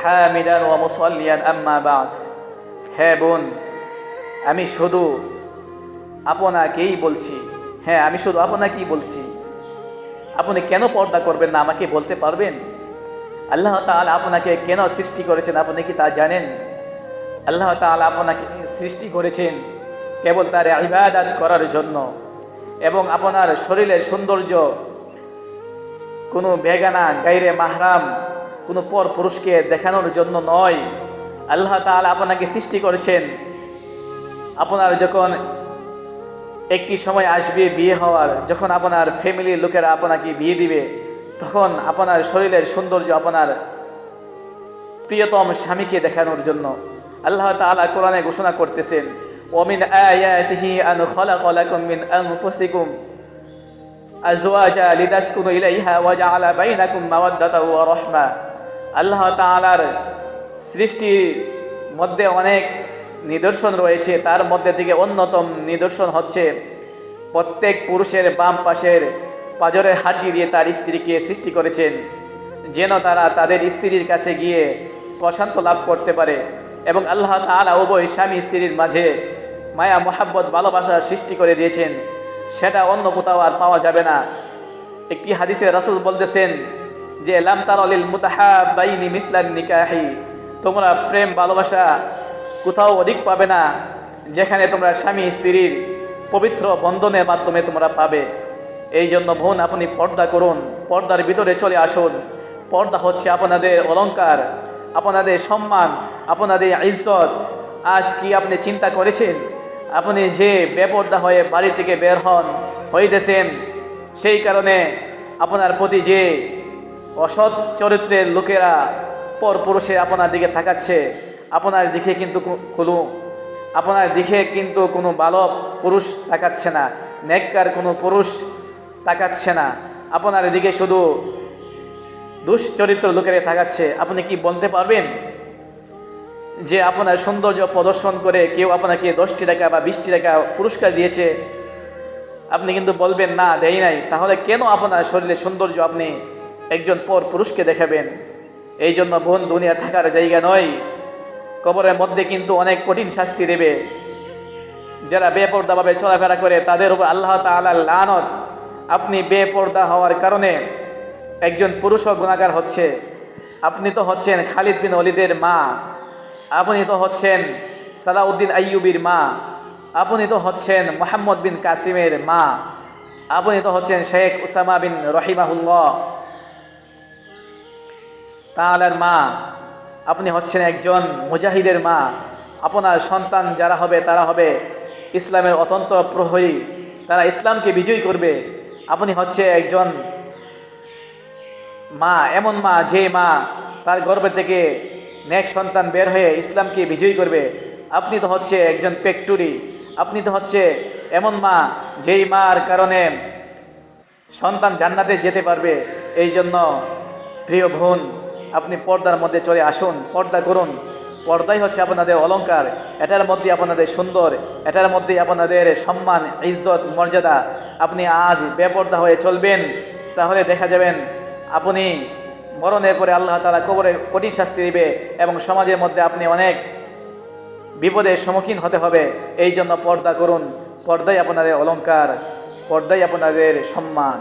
হামিদান ওয়া মুসাল্লিয়ান আম্মা বাদ। হে বোন, আমি শুধু আপনাকেই বলছি, হ্যাঁ আমি শুধু আপনাকেই বলছি, আপনি কেন পর্দা করবেন না আমাকে বলতে পারবেন? আল্লাহ তাআলা আপনাকে কেন সৃষ্টি করেছেন আপনি কি তা জানেন? আল্লাহ তাআলা আপনাকে সৃষ্টি করেছেন কেবল তার ইবাদত করার জন্য, এবং আপনার শরীরের সৌন্দর্য কোনো বেগানা গায়রে মাহরাম কোনো পর পুরুষকে দেখানোর জন্য নয়। আল্লাহ তাআলা আপনাকে সৃষ্টি করেছেন, আপনার যখন একটি সময় আসবে বিয়ে হওয়ার, যখন আপনার ফ্যামিলির লোকেরা আপনাকে বিয়ে দিবে, তখন আপনার শরীরের সৌন্দর্য আপনার প্রিয়তম স্বামীকে দেখানোর জন্য। আল্লাহ তাআলা কোরআনে ঘোষণা করতেছেন, ওমিন আয়াতিহি আন খালাকা লাকুম মিন আনফুসিকুম আজওয়াজা লিতাসকুনু ইলাইহা ওয়া জাআলা বাইনাকুম মাওয়াদ্দাতাও ওয়া রাহমা। আল্লাহ তাআলার সৃষ্টির মধ্যে অনেক নিদর্শন রয়েছে, তার মধ্যে থেকে অন্যতম নিদর্শন হচ্ছে প্রত্যেক পুরুষের বাম পাশের পাঁজরের হাড্ডি দিয়ে তার স্ত্রীকে সৃষ্টি করেছেন, যেন তারা তাদের স্ত্রীর কাছে গিয়ে প্রশান্ত লাভ করতে পারে। এবং আল্লাহ তাআলা উভয় স্বামী স্ত্রীর মাঝে মায়া মোহাব্বত ভালোবাসার সৃষ্টি করে দিয়েছেন, সেটা অন্য কোথাও আর পাওয়া যাবে না। একটি হাদিসে রাসূল বলতেছেন যে লাম তারা লিল মুতাহাব্বাইনি মিসলান নিকাহি, তোমরা প্রেম ভালোবাসা কোথাও অধিক পাবে না যেখানে তোমরা স্বামী স্ত্রীর পবিত্র বন্ধনের মাধ্যমে তোমরা পাবে। এই জন্য বোন, আপনি পর্দা করুন, পর্দার ভিতরে চলে আসুন। পর্দা হচ্ছে আপনাদের অলংকার, আপনাদের সম্মান, আপনাদের ইজ্জত। আজ কি আপনি চিন্তা করেছেন, আপনি যে বেপর্দা হয়ে বাড়ি থেকে বের হইতেছেন, সেই কারণে আপনার প্রতি যে অসৎ চরিত্রের লোকেরা পর পুরুষে আপনার দিকে তাকাচ্ছে, আপনার দিকে কিন্তু কোনো ভালো পুরুষ তাকাচ্ছে না, নেককার কোনো পুরুষ তাকাচ্ছে না, আপনার দিকে শুধু দুশ্চরিত্র লোকেরা তাকাচ্ছে। আপনি কি বলতে পারবেন যে আপনার সৌন্দর্য প্রদর্শন করে কেউ আপনাকে 10টি টাকা বা 20টি টাকা পুরস্কার দিয়েছে? আপনি কিন্তু বলবেন না, দেই নাই। তাহলে কেন আপনার শরীরের সৌন্দর্য আপনি একজন পর পুরুষকে দেখাবেন? এই জন্য বোন, দুনিয়া থাকার জায়গা নয়, কবরের মধ্যে কিন্তু অনেক কঠিন শাস্তি দেবে। যারা বেপর্দাভাবে চলাফেরা করে তাদের উপর আল্লাহ তাআলার লানত। আপনি বেপর্দা হওয়ার কারণে একজন পুরুষও গুনাহগার হচ্ছে। আপনি তো হচ্ছেন খালিদ বিন ওয়ালিদের মা, আপনি তো হচ্ছেন সালাউদ্দিন আইয়ুবীর মা, আপনি তো হচ্ছেন মুহাম্মদ বিন কাসিমের মা, আপনি তো হচ্ছেন শেখ উসামা বিন রহিমাহুল্লাহ তাআলার মা, আপনি হচ্ছেন একজন মুজাহিদের মা। আপনার সন্তান যারা হবে তারা হবে ইসলামের অত্যন্ত প্রহরী, তারা ইসলামকে বিজয়ী করবে। আপনি হচ্ছে একজন মা, এমন মা যে মা তার গর্ভ থেকে নেক সন্তান বের হয়ে ইসলামকে বিজয়ী করবে। আপনি তো হচ্ছে একজন পেকটুরি, আপনি তো হচ্ছে এমন মা যেই মার কারণে সন্তান জান্নাতে যেতে পারবে। এই জন্য প্রিয় বোন, আপনি পর্দার মধ্যে চলে আসুন, পর্দা করুন। পর্দাই হচ্ছে আপনাদের অলংকার, এটার মধ্যে আপনাদের সুন্দর, এটার মধ্যে আপনাদের সম্মান, ইজ্জত, মর্যাদা। আপনি আজ বেপর্দা হয়ে চলবেন, তাহলে দেখা যাবেন আপনি মরণের পরে আল্লাহ তাআলা কবরে কঠিন শাস্তি দিবে এবং সমাজের মধ্যে আপনি অনেক বিপদের সম্মুখীন হতে হবে। এই জন্য পর্দা করুন, পর্দাই আপনাদের অলংকার, পর্দাই আপনাদের সম্মান।